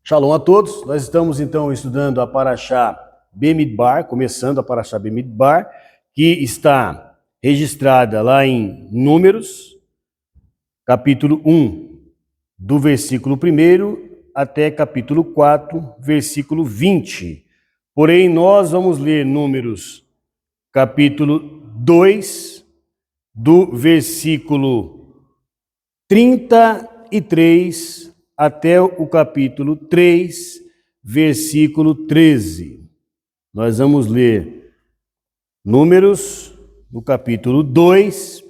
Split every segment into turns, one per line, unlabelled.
Shalom a todos, nós estamos então estudando a Parashá Bemidbar, começando a Parashá Bemidbar, que está registrada lá em Números, capítulo 1, do versículo 1 até capítulo 4, versículo 20. Porém, nós vamos ler Números, capítulo 2, do versículo 33 até o capítulo 3, versículo 13. Nós vamos ler Números, no capítulo 2,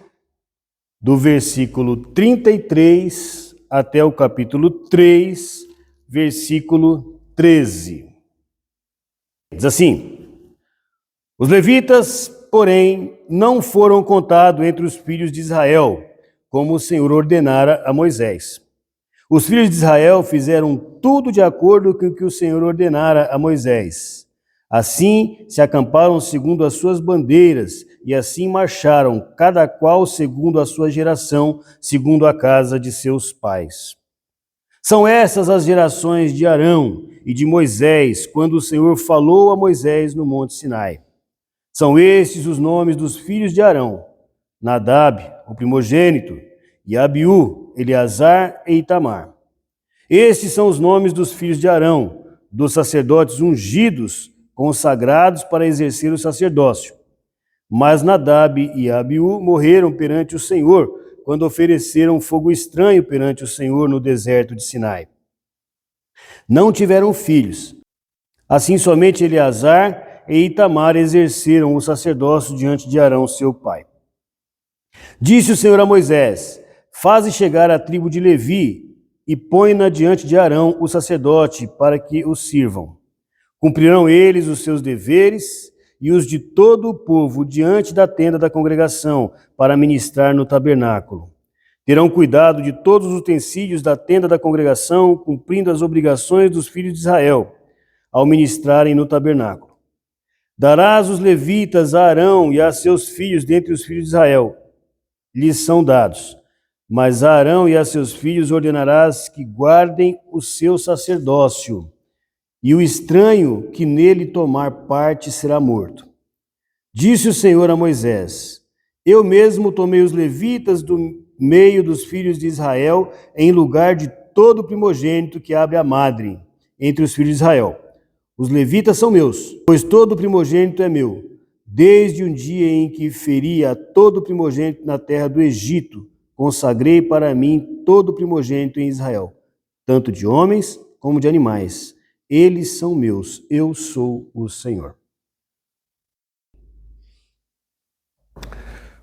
do versículo 33 até o capítulo 3, versículo 13. Diz assim: os levitas, porém, não foram contados entre os filhos de Israel, como o Senhor ordenara a Moisés. Os filhos de Israel fizeram tudo de acordo com o que o Senhor ordenara a Moisés. Assim se acamparam segundo as suas bandeiras, e assim marcharam, cada qual segundo a sua geração, segundo a casa de seus pais. São essas as gerações de Arão e de Moisés, quando o Senhor falou a Moisés no Monte Sinai. São estes os nomes dos filhos de Arão: Nadab, o primogênito, e Abiú, Eleazar e Itamar. Estes são os nomes dos filhos de Arão, dos sacerdotes ungidos, consagrados para exercer o sacerdócio. Mas Nadab e Abiú morreram perante o Senhor, quando ofereceram fogo estranho perante o Senhor no deserto de Sinai. Não tiveram filhos. Assim somente Eleazar e Itamar exerceram o sacerdócio diante de Arão, seu pai. Disse o Senhor a Moisés: faze chegar a tribo de Levi e põe-na diante de Arão, o sacerdote, para que o sirvam. Cumprirão eles os seus deveres e os de todo o povo diante da tenda da congregação, para ministrar no tabernáculo. Terão cuidado de todos os utensílios da tenda da congregação, cumprindo as obrigações dos filhos de Israel, ao ministrarem no tabernáculo. Darás os levitas a Arão e a seus filhos dentre os filhos de Israel. Lhes são dados. Mas a Arão e a seus filhos ordenarás que guardem o seu sacerdócio, e o estranho que nele tomar parte será morto. Disse o Senhor a Moisés: eu mesmo tomei os levitas do meio dos filhos de Israel, em lugar de todo primogênito que abre a madre entre os filhos de Israel. Os levitas são meus, pois todo primogênito é meu, desde um dia em que feri a todo primogênito na terra do Egito. Consagrei para mim todo primogênito em Israel, tanto de homens como de animais. Eles são meus, eu sou o Senhor.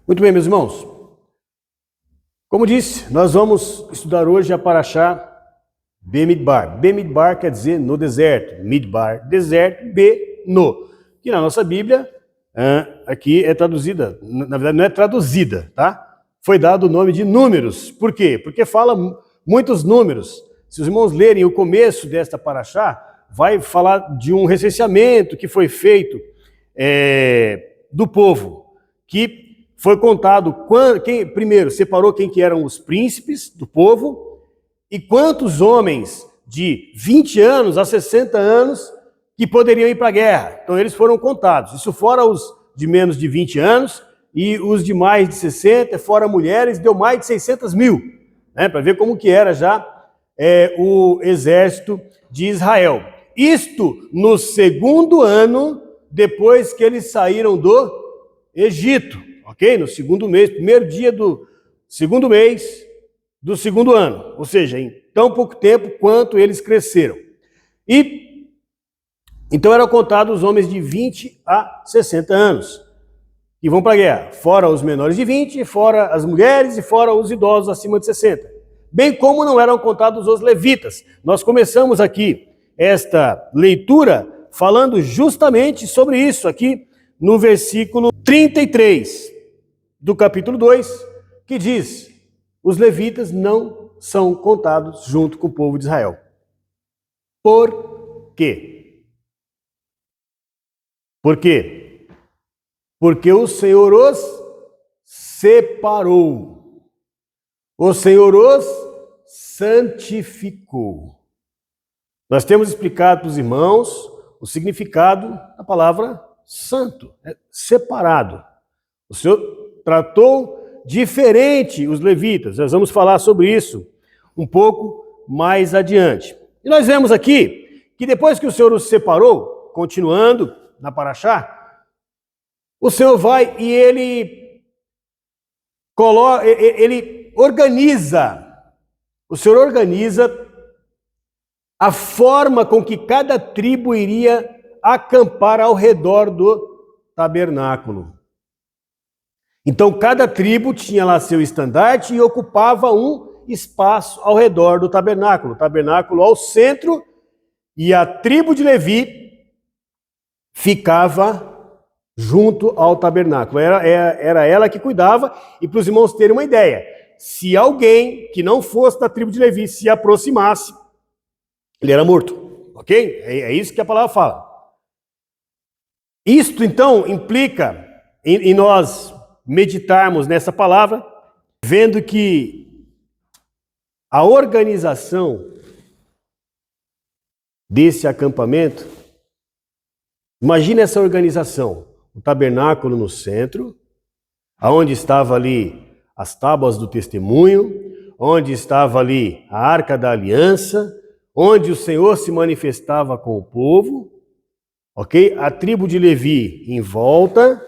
Muito bem, meus irmãos. Como disse, nós vamos estudar hoje a Parashá Bemidbar. Bemidbar quer dizer no deserto. Midbar, deserto, no. Que na nossa Bíblia, aqui é traduzida, na verdade não é traduzida, tá? Foi dado o nome de Números. Por quê? Porque fala muitos números. Se os irmãos lerem o começo desta Parashá, vai falar de um recenseamento que foi feito do povo, que foi contado, primeiro separou quem que eram os príncipes do povo e quantos homens de 20 anos a 60 anos que poderiam ir para a guerra. Então eles foram contados. Isso fora os de menos de 20 anos, e os de mais de 60, fora mulheres, deu mais de 600 mil, né, para ver como que era já o exército de Israel. Isto no segundo ano, depois que eles saíram do Egito, ok? No segundo mês, primeiro dia do segundo mês do segundo ano, ou seja, em tão pouco tempo quanto eles cresceram. E então eram contados os homens de 20 a 60 anos, que vão para a guerra, fora os menores de 20, fora as mulheres e fora os idosos acima de 60. Bem como não eram contados os levitas. Nós começamos aqui esta leitura falando justamente sobre isso aqui no versículo 33 do capítulo 2, que diz: os levitas não são contados junto com o povo de Israel. Por quê? Por quê? Porque o Senhor os separou. O Senhor os santificou. Nós temos explicado para os irmãos o significado da palavra santo, separado. O Senhor tratou diferente os levitas. Nós vamos falar sobre isso um pouco mais adiante. E nós vemos aqui que depois que o Senhor os separou, continuando na Paraxá, o Senhor vai e ele organiza, o Senhor organiza a forma com que cada tribo iria acampar ao redor do tabernáculo. Então, cada tribo tinha lá seu estandarte e ocupava um espaço ao redor do tabernáculo. O tabernáculo ao centro, e a tribo de Levi ficava junto ao tabernáculo. Era ela que cuidava. E para os irmãos terem uma ideia, se alguém que não fosse da tribo de Levi se aproximasse, ele era morto, ok? É isso que a palavra fala. Isto, então, implica em nós meditarmos nessa palavra, vendo que a organização desse acampamento, imagine essa organização, o tabernáculo no centro, aonde estava ali as tábuas do testemunho, onde estava ali a arca da aliança, onde o Senhor se manifestava com o povo, ok? A tribo de Levi em volta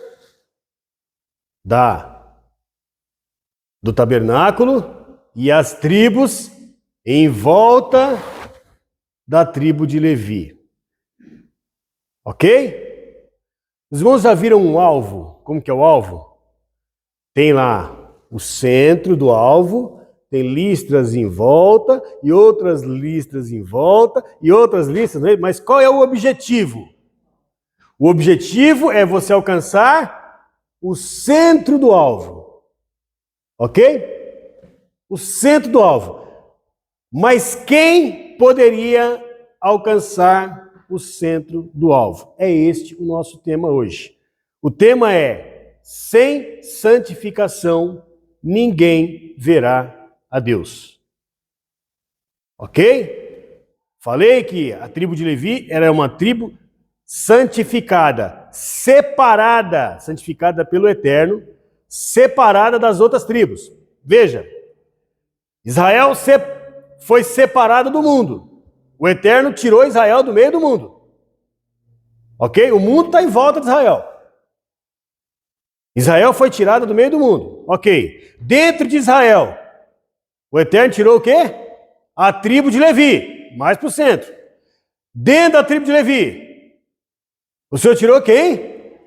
do tabernáculo e as tribos em volta da tribo de Levi. Ok? Os irmãos já viram um alvo? Como que é o alvo? Tem lá o centro do alvo, tem listras em volta e outras listras em volta e outras listras, né? Mas qual é o objetivo? O objetivo é você alcançar o centro do alvo. Ok? O centro do alvo. Mas quem poderia alcançar o centro do alvo? É este o nosso tema hoje. O tema é: sem santificação ninguém verá a Deus. Ok? Falei que a tribo de Levi era uma tribo santificada, separada, santificada pelo Eterno, separada das outras tribos. Veja, Israel foi separado do mundo. O Eterno tirou Israel do meio do mundo. Ok? O mundo está em volta de Israel. Israel foi tirado do meio do mundo. Ok. Dentro de Israel, o Eterno tirou o quê? A tribo de Levi, mais para o centro. Dentro da tribo de Levi, o Senhor tirou quem?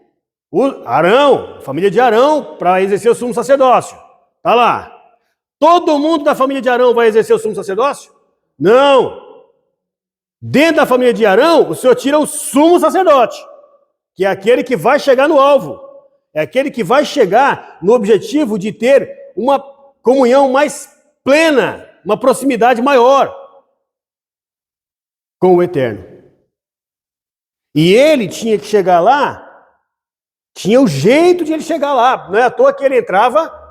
Arão, a família de Arão, para exercer o sumo sacerdócio. Está lá. Todo mundo da família de Arão vai exercer o sumo sacerdócio? Não. Dentro da família de Arão, o Senhor tira o sumo sacerdote, que é aquele que vai chegar no alvo. É aquele que vai chegar no objetivo de ter uma comunhão mais plena, uma proximidade maior com o Eterno. E ele tinha que chegar lá, tinha o jeito de ele chegar lá. Não é à toa que ele entrava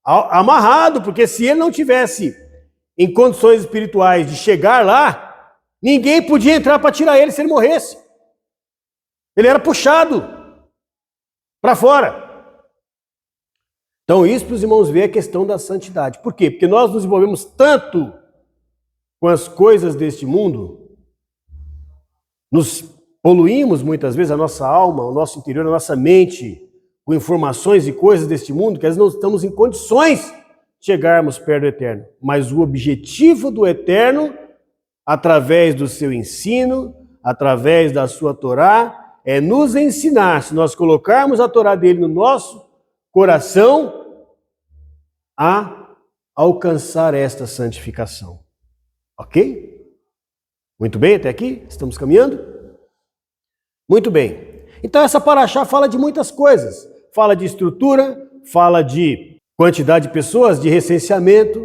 amarrado, porque se ele não tivesse em condições espirituais de chegar lá, ninguém podia entrar para tirar ele se ele morresse. Ele era puxado para fora. Então isso para os irmãos ver a questão da santidade. Por quê? Porque nós nos envolvemos tanto com as coisas deste mundo, nos poluímos muitas vezes a nossa alma, o nosso interior, a nossa mente com informações e coisas deste mundo que às vezes não estamos em condições de chegarmos perto do Eterno. Mas o objetivo do Eterno, através do seu ensino, através da sua Torá, é nos ensinar, se nós colocarmos a Torá dele no nosso coração, a alcançar esta santificação. Ok? Muito bem, até aqui? Estamos caminhando? Muito bem. Então essa paraxá fala de muitas coisas. Fala de estrutura, fala de quantidade de pessoas, de recenseamento,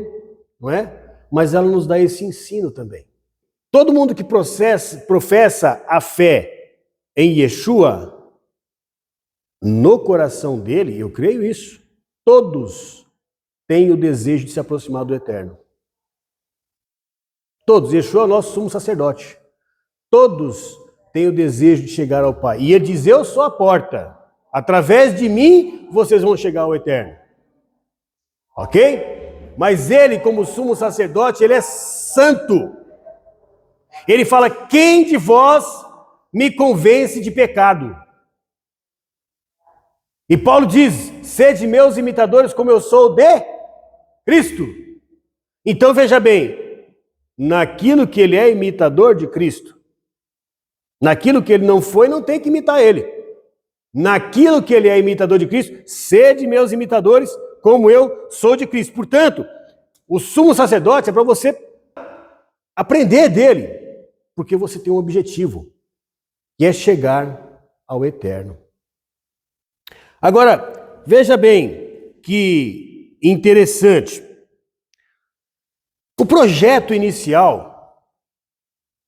não é? Mas ela nos dá esse ensino também. Todo mundo que professa a fé em Yeshua, no coração dele, eu creio isso, todos têm o desejo de se aproximar do Eterno. Todos. Yeshua é o nosso sumo sacerdote. todos têm o desejo de chegar ao Pai. E ele diz, eu sou a porta. Através de mim, vocês vão chegar ao eterno. Ok? Mas ele, como sumo sacerdote, ele é santo. Ele fala, quem de vós me convence de pecado? E Paulo diz, sede meus imitadores como eu sou de Cristo. Então veja bem, naquilo que ele é imitador de Cristo, naquilo que ele não foi, não tem que imitar ele. Naquilo que ele é imitador de Cristo, sede meus imitadores como eu sou de Cristo. Portanto, o sumo sacerdote é para você aprender dele, porque você tem um objetivo, que é chegar ao eterno. Agora, veja bem que interessante. O projeto inicial,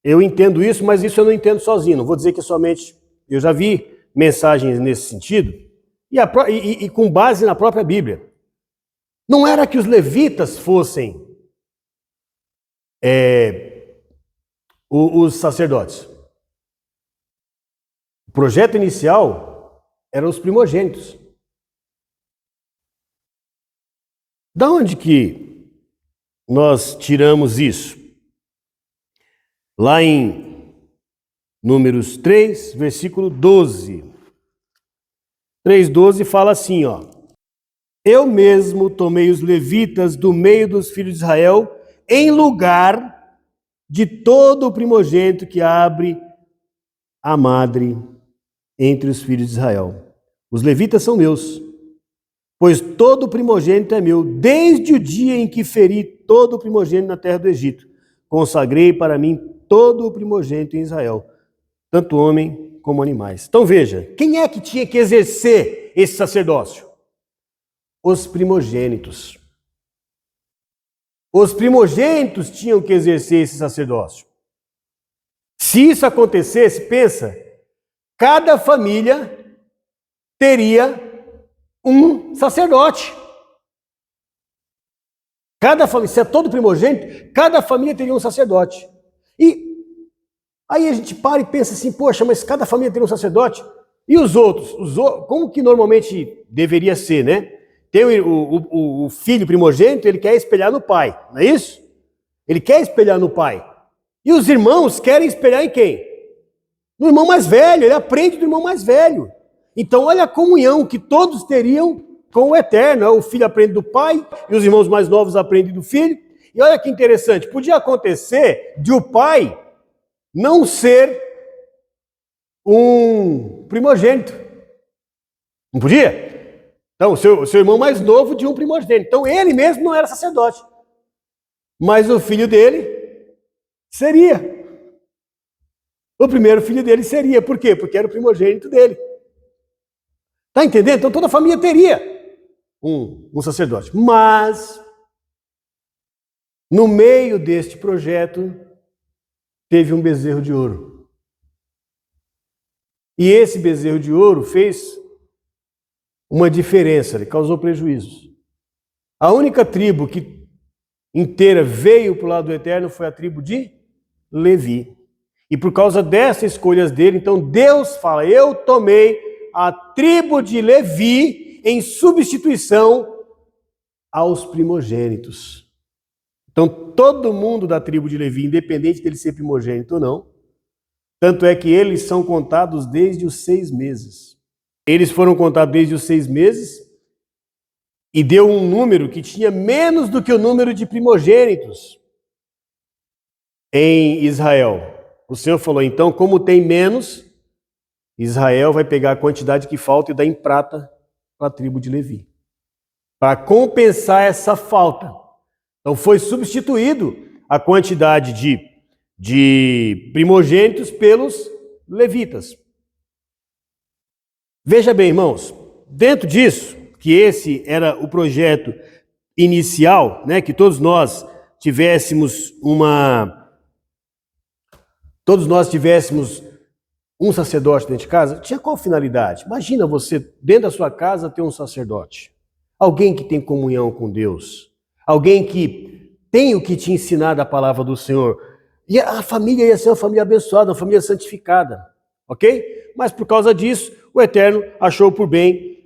eu entendo isso, mas isso eu não entendo sozinho. Não vou dizer que somente... Eu já vi mensagens nesse sentido, e com base na própria Bíblia. Não era que os levitas fossem os sacerdotes. O projeto inicial eram os primogênitos. Da onde que nós tiramos isso? Lá em Números 3, versículo 12. 3:12 fala assim, ó. Eu mesmo tomei os levitas do meio dos filhos de Israel em lugar de todo o primogênito que abre a madre entre os filhos de Israel. Os levitas são meus, pois todo o primogênito é meu, desde o dia em que feri todo o primogênito na terra do Egito. Consagrei para mim todo o primogênito em Israel, tanto homem como animais. Então veja, quem é que tinha que exercer esse sacerdócio? Os primogênitos. Os primogênitos tinham que exercer esse sacerdócio. Se isso acontecesse, pensa, cada família teria um sacerdote. Cada família, se é todo primogênito, cada família teria um sacerdote. E aí a gente para e pensa assim, poxa, mas cada família teria um sacerdote? E os outros? Como que normalmente deveria ser, né? Tem o filho primogênito, ele quer espelhar no pai, não é isso? Ele quer espelhar no pai. E os irmãos querem espelhar em quem? No irmão mais velho, ele aprende do irmão mais velho. Então olha a comunhão que todos teriam com o eterno. O filho aprende do pai e os irmãos mais novos aprendem do filho. E olha que interessante, podia acontecer de o pai não ser um primogênito. Não podia? Então, o seu irmão mais novo tinha um primogênito. Então, ele mesmo não era sacerdote. Mas o filho dele seria. O primeiro filho dele seria. Por quê? Porque era o primogênito dele. Está entendendo? Então, toda a família teria um sacerdote. Mas, no meio deste projeto, teve um bezerro de ouro. E esse bezerro de ouro fez uma diferença, ele causou prejuízos. A única tribo que inteira veio para o lado do eterno foi a tribo de Levi. E por causa dessas escolhas dele, então Deus fala, eu tomei a tribo de Levi em substituição aos primogênitos. Então todo mundo da tribo de Levi, independente dele ser primogênito ou não, tanto é que eles são contados desde os 6 meses. Eles foram contados desde os 6 meses e deu um número que tinha menos do que o número de primogênitos em Israel. O Senhor falou, então, como tem menos, Israel vai pegar a quantidade que falta e dar em prata para a tribo de Levi, para compensar essa falta. Então foi substituído a quantidade de primogênitos pelos levitas. Veja bem, irmãos, dentro disso, que esse era o projeto inicial, né, que todos nós tivéssemos um sacerdote dentro de casa, tinha qual finalidade? Imagina você, dentro da sua casa, ter um sacerdote. Alguém que tem comunhão com Deus. Alguém que tem o que te ensinar da palavra do Senhor. E a família ia ser uma família abençoada, uma família santificada. Ok? Mas por causa disso, o Eterno achou por bem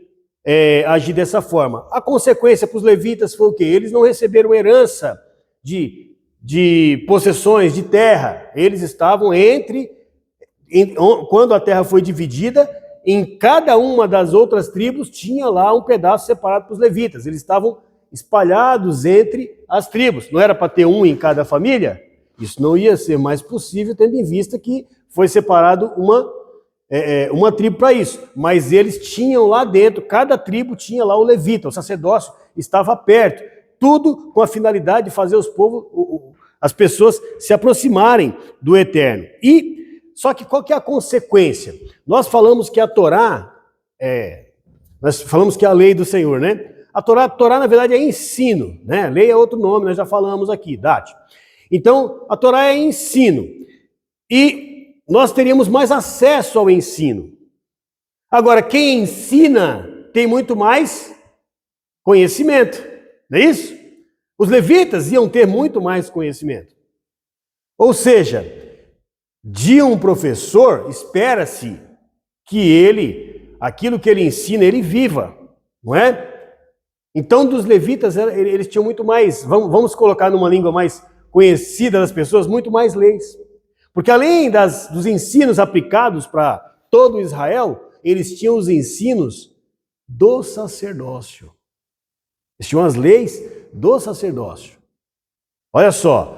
agir dessa forma. A consequência para os levitas foi o quê? Eles não receberam herança de possessões, de terra. Eles estavam quando a terra foi dividida, em cada uma das outras tribos tinha lá um pedaço separado para os levitas. Eles estavam espalhados entre as tribos. Não era para ter um em cada família? Isso não ia ser mais possível, tendo em vista que foi separado uma tribo para isso. Mas eles tinham lá dentro, cada tribo tinha lá o levita, o sacerdócio estava perto. Tudo com a finalidade de fazer as pessoas se aproximarem do Eterno. Só que qual que é a consequência? Nós falamos que a Torá, nós falamos que é a lei do Senhor, né? A Torá na verdade é ensino, né? Lei é outro nome, nós já falamos aqui, Dati. Então, a Torá é ensino. E nós teríamos mais acesso ao ensino. Agora, quem ensina tem muito mais conhecimento, não é isso? Os levitas iam ter muito mais conhecimento. Ou seja, de um professor, espera-se que aquilo que ele ensina, ele viva, não é? Então, dos levitas, eles tinham muito mais, vamos colocar numa língua mais conhecida das pessoas, muito mais leis. Porque além dos ensinos aplicados para todo Israel, eles tinham os ensinos do sacerdócio. Eles tinham as leis do sacerdócio. Olha só,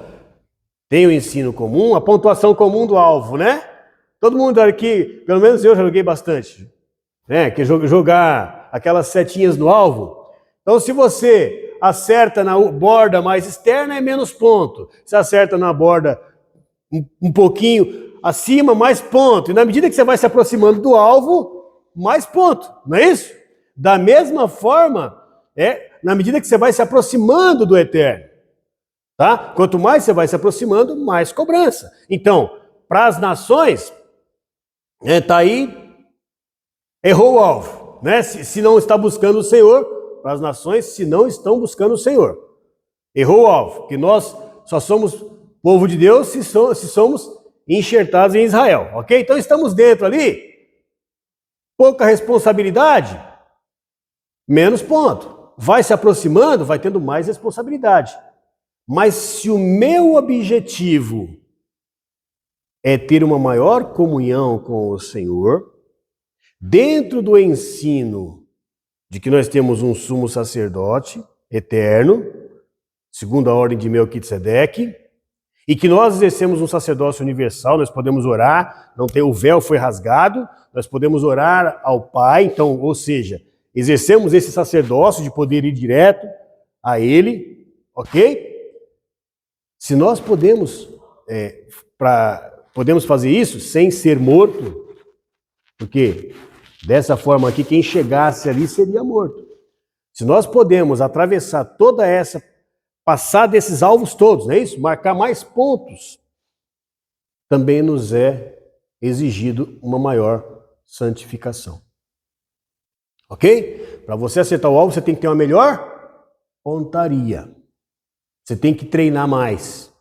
tem o ensino comum, a pontuação comum do alvo, né? Todo mundo aqui, pelo menos eu já joguei bastante, né? Que jogar aquelas setinhas no alvo. Então, se você acerta na borda mais externa, é menos ponto. Se acerta na borda um pouquinho acima, mais ponto. E na medida que você vai se aproximando do alvo, mais ponto. Não é isso? Da mesma forma, na medida que você vai se aproximando do Eterno. Tá? Quanto mais você vai se aproximando, mais cobrança. Então, para as nações, tá aí, errou o alvo. Né? Se não está buscando o Senhor, para as nações, se não estão buscando o Senhor. Errou o alvo, que nós só somos povo de Deus se somos enxertados em Israel, ok? Então estamos dentro ali, pouca responsabilidade, menos ponto. Vai se aproximando, vai tendo mais responsabilidade. Mas se o meu objetivo é ter uma maior comunhão com o Senhor, dentro do ensino de que nós temos um sumo sacerdote eterno, segundo a ordem de Melquisedeque, e que nós exercemos um sacerdócio universal, nós podemos orar, o véu foi rasgado, nós podemos orar ao Pai, então, ou seja, exercemos esse sacerdócio de poder ir direto a Ele, ok? Se nós podemos fazer isso sem ser morto, porque dessa forma aqui, quem chegasse ali seria morto. Se nós podemos atravessar passar desses alvos todos, não é isso? Marcar mais pontos, também nos é exigido uma maior santificação. Ok? Para você acertar o alvo, você tem que ter uma melhor pontaria. Você tem que treinar mais.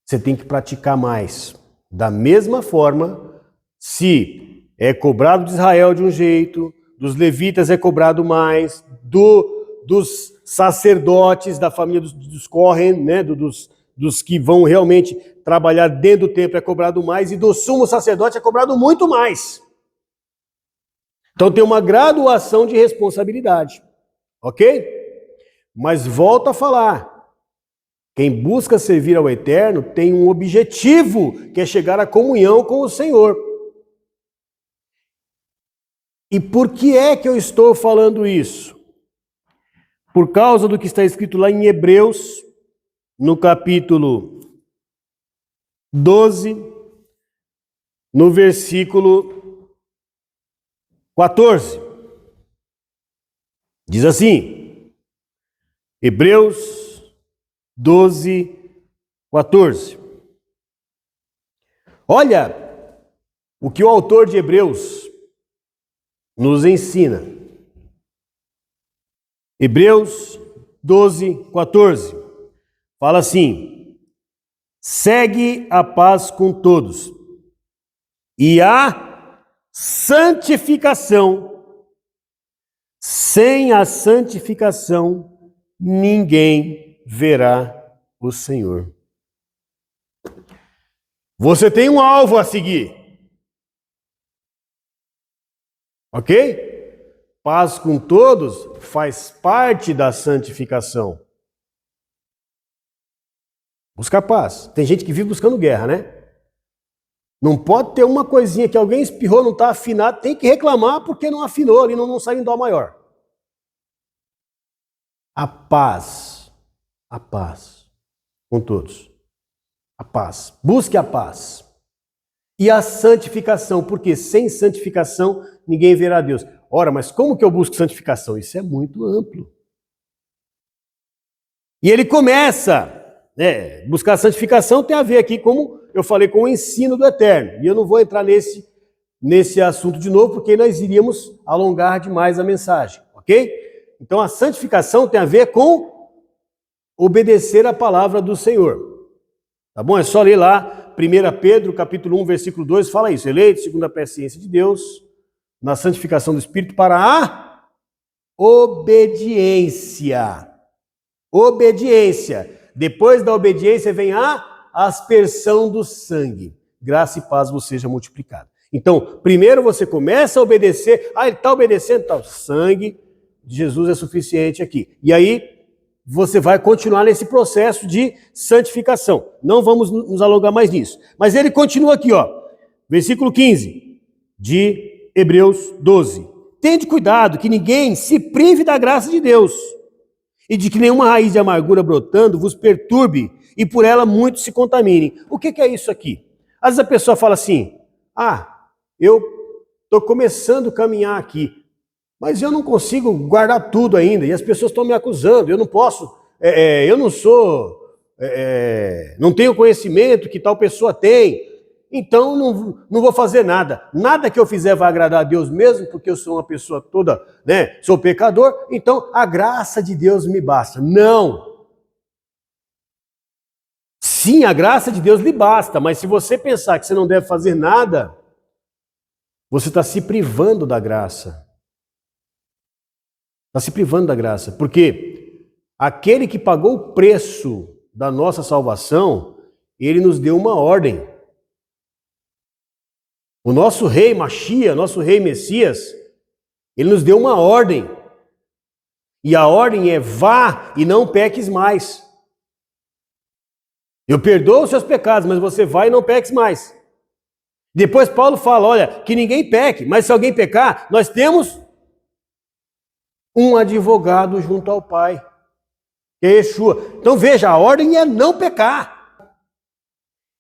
Você tem que praticar mais. Da mesma forma, se é cobrado de Israel de um jeito, dos levitas é cobrado mais, dos sacerdotes da família dos Kohen, né, dos que vão realmente trabalhar dentro do templo é cobrado mais, e do sumo sacerdote é cobrado muito mais. Então tem uma graduação de responsabilidade, ok? Mas volto a falar, quem busca servir ao Eterno tem um objetivo, que é chegar à comunhão com o Senhor. E por que é que eu estou falando isso? Por causa do que está escrito lá em Hebreus, no capítulo 12, no versículo 14. Diz assim, Hebreus 12, 14. Olha o que o autor de Hebreus nos ensina. Hebreus 12, 14. Fala assim: segue a paz com todos e a santificação. Sem a santificação, ninguém verá o Senhor. Você tem um alvo a seguir. Ok? Paz com todos faz parte da santificação. Buscar paz. Tem gente que vive buscando guerra, né? Não pode ter uma coisinha que alguém espirrou, não está afinado, tem que reclamar porque não afinou ali, não sai em dó maior. A paz com todos. A paz. Busque a paz. E a santificação, porque sem santificação ninguém verá Deus. Ora, mas como que eu busco santificação? Isso é muito amplo. E ele começa, buscar a santificação tem a ver aqui, como eu falei, com o ensino do Eterno. E eu não vou entrar nesse assunto de novo, porque nós iríamos alongar demais a mensagem, ok? Então a santificação tem a ver com obedecer a palavra do Senhor. Tá bom? É só ler lá, 1 Pedro, capítulo 1, versículo 2, fala isso. Eleito segundo a presciência de Deus, na santificação do Espírito para a obediência. Obediência. Depois da obediência vem a aspersão do sangue. Graça e paz vos seja multiplicado. Então, primeiro você começa a obedecer. Ah, ele está obedecendo, tá. O sangue de Jesus é suficiente aqui. E aí, você vai continuar nesse processo de santificação. Não vamos nos alongar mais nisso. Mas ele continua aqui, versículo 15 de Hebreus 12. Tende cuidado que ninguém se prive da graça de Deus e de que nenhuma raiz de amargura brotando vos perturbe e por ela muitos se contaminem. O que é isso aqui? Às vezes a pessoa fala assim, eu estou começando a caminhar aqui, mas eu não consigo guardar tudo ainda, e as pessoas estão me acusando, eu não posso, eu não sou, não tenho conhecimento que tal pessoa tem, então não vou fazer nada. Nada que eu fizer vai agradar a Deus mesmo, porque eu sou uma pessoa toda, sou pecador, então a graça de Deus me basta. Não! Sim, a graça de Deus lhe basta, mas se você pensar que você não deve fazer nada, você está se privando da graça. Está se privando da graça, porque aquele que pagou o preço da nossa salvação, ele nos deu uma ordem. O nosso rei Machia, nosso rei Messias, ele nos deu uma ordem. E a ordem é: vá e não peques mais. Eu perdoo os seus pecados, mas você vai e não peques mais. Depois Paulo fala, olha, que ninguém peque, mas se alguém pecar, nós temos um advogado junto ao Pai, que é Yeshua. Então veja, a ordem é não pecar.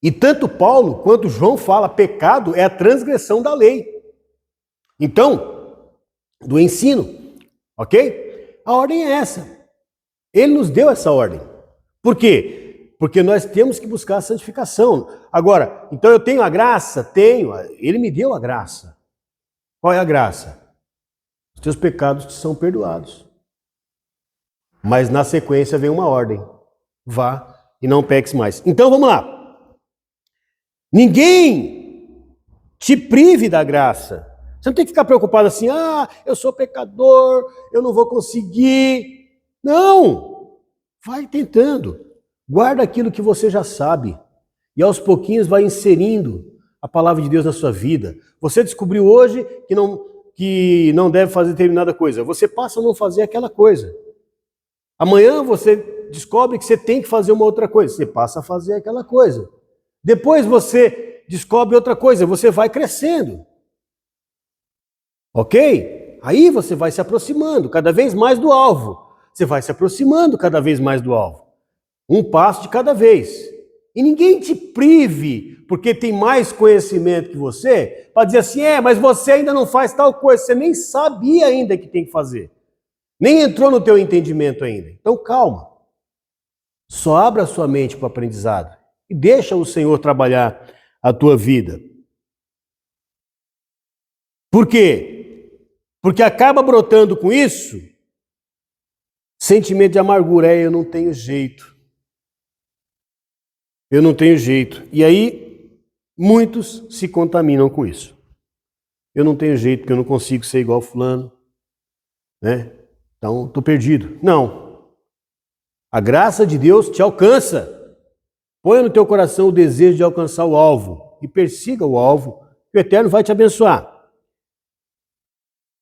E tanto Paulo quanto João fala, pecado é a transgressão da lei. Então, do ensino, ok? A ordem é essa. Ele nos deu essa ordem. Por quê? Porque nós temos que buscar a santificação. Agora, então eu tenho a graça? Tenho. Ele me deu a graça. Qual é a graça? Os teus pecados te são perdoados. Mas na sequência vem uma ordem. Vá e não peques mais. Então vamos lá. Ninguém te prive da graça. Você não tem que ficar preocupado assim, eu sou pecador, eu não vou conseguir. Não! Vai tentando. Guarda aquilo que você já sabe. E aos pouquinhos vai inserindo a palavra de Deus na sua vida. Você descobriu hoje que não deve fazer determinada coisa. Você passa a não fazer aquela coisa. Amanhã você descobre que você tem que fazer uma outra coisa. Você passa a fazer aquela coisa. Depois você descobre outra coisa. Você vai crescendo. Ok? Aí você vai se aproximando cada vez mais do alvo. Você vai se aproximando cada vez mais do alvo. Um passo de cada vez. E ninguém te prive, porque tem mais conhecimento que você, para dizer assim, mas você ainda não faz tal coisa, você nem sabia ainda que tem que fazer. Nem entrou no teu entendimento ainda. Então calma. Só abra a sua mente para o aprendizado. E deixa o Senhor trabalhar a tua vida. Por quê? Porque acaba brotando com isso sentimento de amargura. Eu não tenho jeito. eu não tenho jeito. E aí, muitos se contaminam com isso. Eu não tenho jeito, porque eu não consigo ser igual fulano, né? Então, estou perdido. Não. A graça de Deus te alcança. Põe no teu coração o desejo de alcançar o alvo e persiga o alvo, que o Eterno vai te abençoar.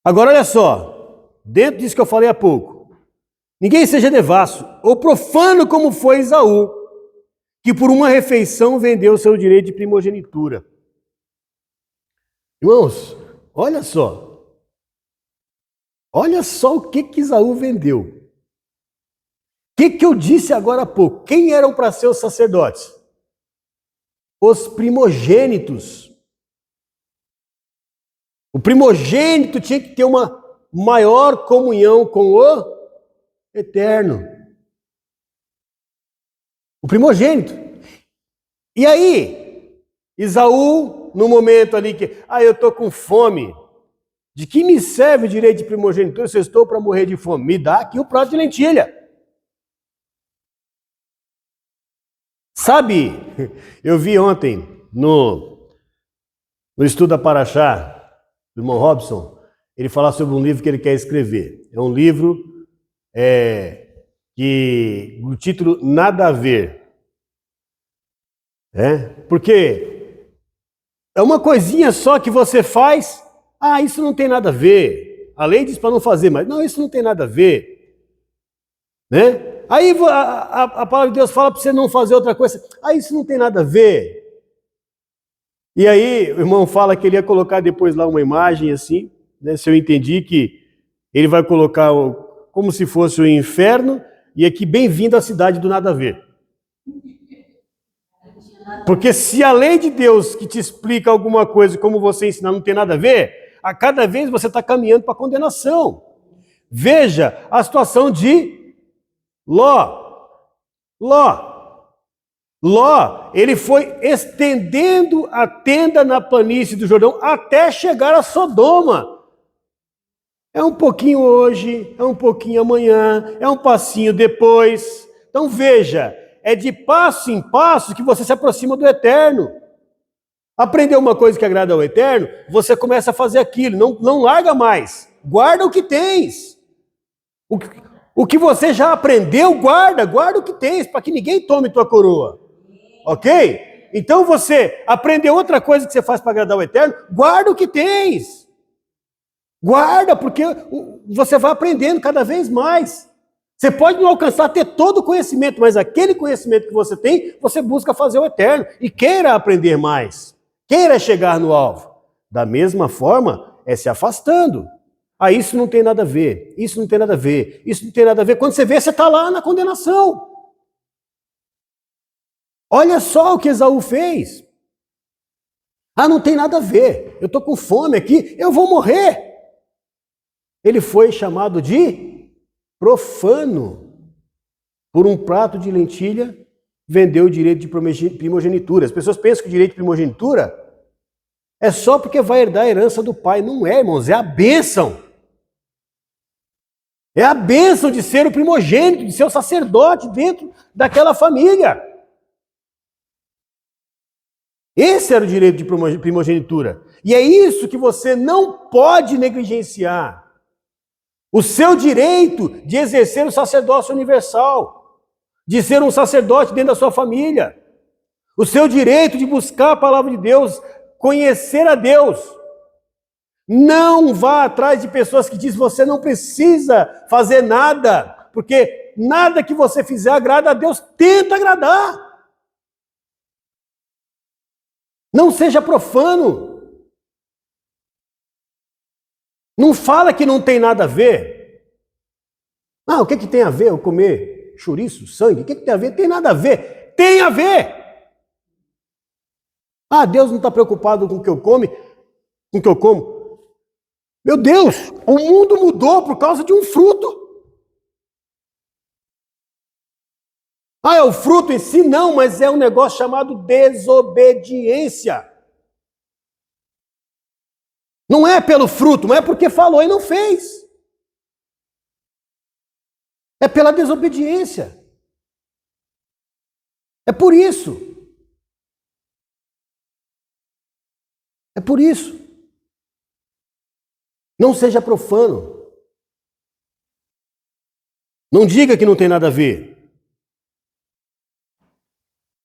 Agora, olha só, dentro disso que eu falei há pouco, ninguém seja devasso ou profano como foi Esaú, que por uma refeição vendeu o seu direito de primogenitura. Irmãos, olha só. Olha só o que Esaú vendeu. O que eu disse agora há pouco? Quem eram para ser os sacerdotes? Os primogênitos. O primogênito tinha que ter uma maior comunhão com o Eterno. O primogênito. E aí, Esaú, no momento ali que, eu estou com fome, de que me serve o direito de primogenitura se eu estou para morrer de fome? Me dá aqui o prato de lentilha. Sabe, eu vi ontem no estudo da Paraxá, do irmão Robson, ele falar sobre um livro que ele quer escrever. É um livro que o título Nada a Ver. Porque é uma coisinha só que você faz, isso não tem nada a ver. A lei diz para não fazer, mas não, isso não tem nada a ver. Né? Aí a palavra de Deus fala para você não fazer outra coisa. Isso não tem nada a ver. E aí o irmão fala que ele ia colocar depois lá uma imagem assim, né? Se eu entendi que ele vai colocar como se fosse o inferno e aqui bem-vindo à cidade do nada a ver. Porque se a lei de Deus que te explica alguma coisa como você ensinar não tem nada a ver, a cada vez você está caminhando para a condenação. Veja a situação de Ló, ele foi estendendo a tenda na planície do Jordão até chegar a Sodoma. É um pouquinho hoje, é um pouquinho amanhã, é um passinho depois. Então veja, é de passo em passo que você se aproxima do Eterno. Aprendeu uma coisa que agrada ao Eterno, você começa a fazer aquilo, não larga mais. Guarda o que tens. O que você já aprendeu, guarda o que tens, para que ninguém tome tua coroa. Ok? Então você aprendeu outra coisa que você faz para agradar o Eterno, guarda o que tens. Guarda, porque você vai aprendendo cada vez mais. Você pode não alcançar ter todo o conhecimento, mas aquele conhecimento que você tem, você busca fazer o Eterno e queira aprender mais. Queira chegar no alvo. Da mesma forma, é se afastando. Isso não tem nada a ver, isso não tem nada a ver, isso não tem nada a ver. Quando você vê, você está lá na condenação. Olha só o que Esaú fez. Não tem nada a ver, eu estou com fome aqui, eu vou morrer. Ele foi chamado de profano. Por um prato de lentilha, vendeu o direito de primogenitura. As pessoas pensam que o direito de primogenitura é só porque vai herdar a herança do pai. Não é, irmãos, é a bênção. É a bênção de ser o primogênito, de ser o sacerdote dentro daquela família. Esse era o direito de primogenitura. E é isso que você não pode negligenciar. O seu direito de exercer o sacerdócio universal, de ser um sacerdote dentro da sua família. O seu direito de buscar a palavra de Deus, conhecer a Deus. Não vá atrás de pessoas que dizem que você não precisa fazer nada, porque nada que você fizer agrada a Deus, tenta agradar. Não seja profano. Não fala que não tem nada a ver. O que tem a ver eu comer chouriço, sangue? O que tem a ver? Tem nada a ver. Tem a ver. Deus não está preocupado com o que eu como, com o que eu como. Meu Deus, o mundo mudou por causa de um fruto. É o fruto em si? Não, mas é um negócio chamado desobediência. Não é pelo fruto, não é porque falou e não fez. É pela desobediência. É por isso. É por isso. Não seja profano. Não diga que não tem nada a ver.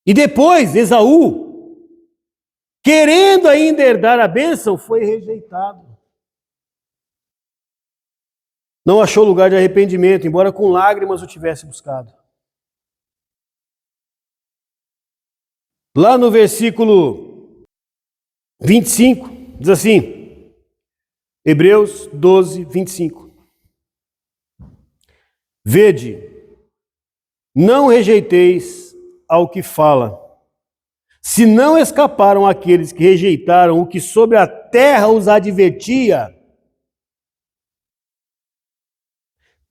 E depois, Esaú, querendo ainda herdar a bênção, foi rejeitado. Não achou lugar de arrependimento, embora com lágrimas o tivesse buscado. Lá no versículo 25, diz assim, Hebreus 12, 25. Vede, não rejeiteis ao que fala, se não escaparam aqueles que rejeitaram o que sobre a terra os advertia,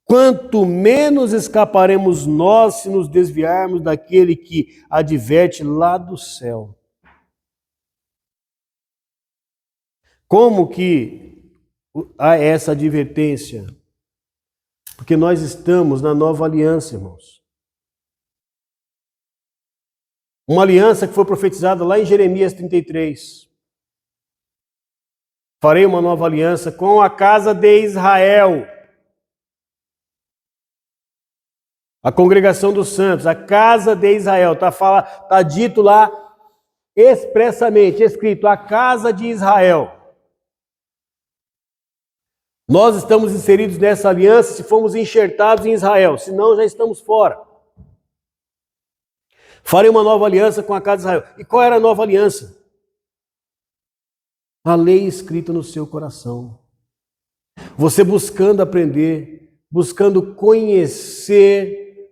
quanto menos escaparemos nós se nos desviarmos daquele que adverte lá do céu. Como que há essa advertência? Porque nós estamos na nova aliança, irmãos. Uma aliança que foi profetizada lá em Jeremias 33. Farei uma nova aliança com a casa de Israel. A congregação dos santos, a casa de Israel. Tá dito lá expressamente, escrito, a casa de Israel. Nós estamos inseridos nessa aliança se fomos enxertados em Israel, senão já estamos fora. Farei uma nova aliança com a casa de Israel. E qual era a nova aliança? A lei escrita no seu coração. Você buscando aprender, buscando conhecer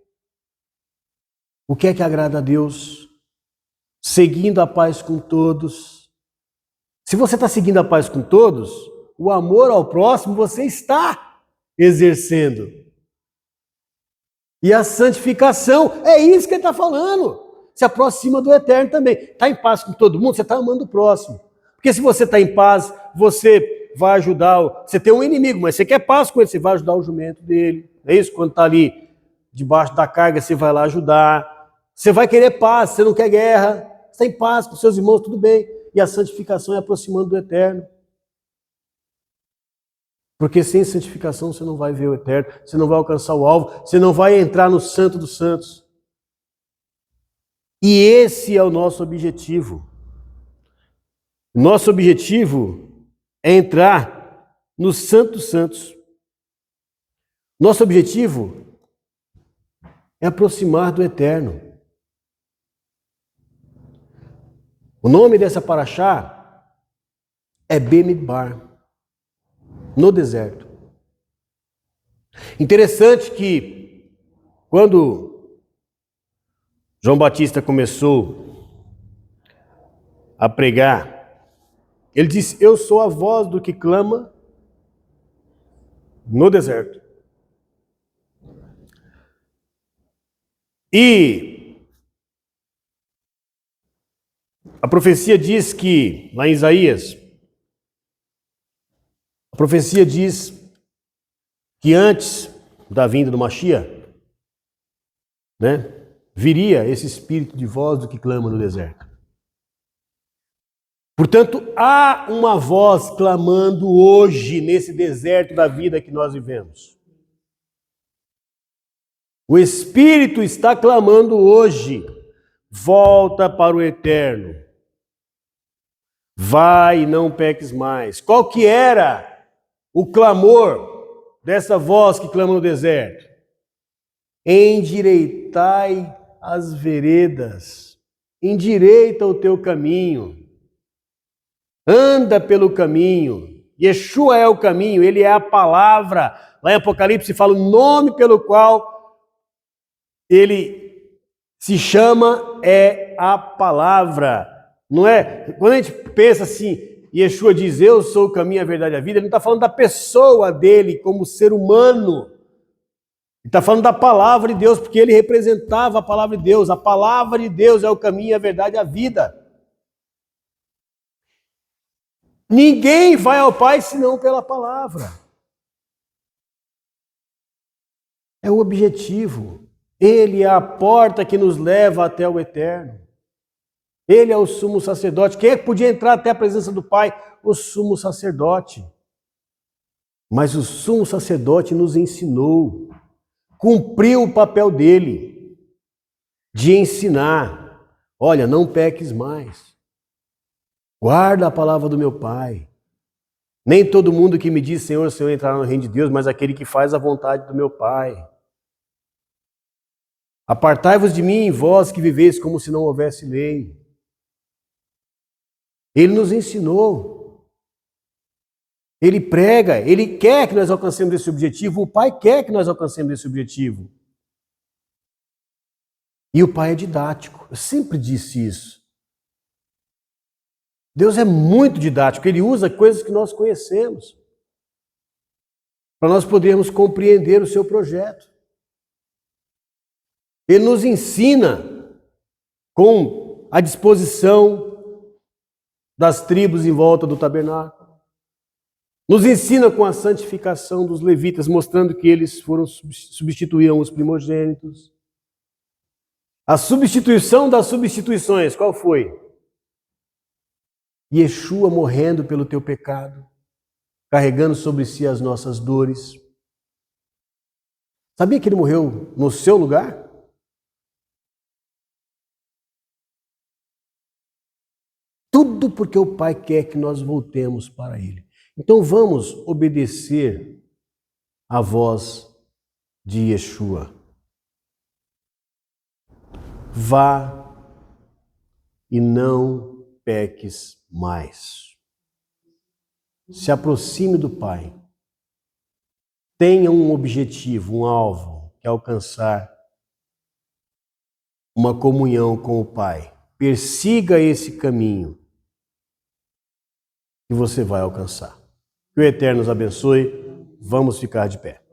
o que é que agrada a Deus, seguindo a paz com todos. Se você está seguindo a paz com todos, o amor ao próximo você está exercendo. E a santificação, é isso que ele está falando. Se aproxima do eterno também. Está em paz com todo mundo, você está amando o próximo. Porque se você está em paz, você vai ajudar. Você tem um inimigo, mas você quer paz com ele, você vai ajudar o jumento dele. É isso? Quando está ali debaixo da carga, você vai lá ajudar. Você vai querer paz, você não quer guerra. Você está em paz com seus irmãos, tudo bem. E a santificação é aproximando do eterno. Porque sem santificação você não vai ver o eterno, você não vai alcançar o alvo, você não vai entrar no santo dos santos. E esse é o nosso objetivo. Nosso objetivo é entrar no santo dos santos. Nosso objetivo é aproximar do eterno. O nome dessa paraxá é Bemidbar, no deserto. Interessante que quando João Batista começou a pregar, ele disse, eu sou a voz do que clama no deserto. E a profecia diz que, lá em Isaías, a profecia diz que antes da vinda do Mashiach, viria esse espírito de voz do que clama no deserto. Portanto, há uma voz clamando hoje nesse deserto da vida que nós vivemos. O Espírito está clamando hoje, volta para o eterno. Vai e não peques mais. Qual que era o clamor dessa voz que clama no deserto? Endireitai as veredas, endireita o teu caminho. Anda pelo caminho. Yeshua é o caminho, ele é a palavra. Lá em Apocalipse fala o nome pelo qual ele se chama é a palavra. Não é? Quando a gente pensa assim, Yeshua diz, eu sou o caminho, a verdade e a vida, ele não está falando da pessoa dele como ser humano. Ele está falando da palavra de Deus, porque ele representava a palavra de Deus. A palavra de Deus é o caminho, a verdade e a vida. Ninguém vai ao Pai senão pela palavra. É o objetivo. Ele é a porta que nos leva até o eterno. Ele é o sumo sacerdote. Quem é que podia entrar até a presença do Pai? O sumo sacerdote. Mas o sumo sacerdote nos ensinou, cumpriu o papel dele de ensinar. Olha, não peques mais. Guarda a palavra do meu Pai. Nem todo mundo que me diz Senhor, Senhor entrará no reino de Deus, mas aquele que faz a vontade do meu Pai. Apartai-vos de mim, vós que viveis como se não houvesse lei. Ele nos ensinou. Ele prega, ele quer que nós alcancemos esse objetivo, o Pai quer que nós alcancemos esse objetivo. E o Pai é didático, eu sempre disse isso. Deus é muito didático, Ele usa coisas que nós conhecemos para nós podermos compreender o seu projeto. Ele nos ensina com a disposição das tribos em volta do tabernáculo. Nos ensina com a santificação dos levitas, mostrando que eles substituíram os primogênitos. A substituição das substituições, qual foi? Yeshua morrendo pelo teu pecado, carregando sobre si as nossas dores. Sabia que ele morreu no seu lugar? Tudo porque o Pai quer que nós voltemos para Ele. Então vamos obedecer à voz de Yeshua. Vá e não peques mais. Se aproxime do Pai. Tenha um objetivo, um alvo, que é alcançar uma comunhão com o Pai. Persiga esse caminho que você vai alcançar. Que o Eterno os abençoe. Vamos ficar de pé.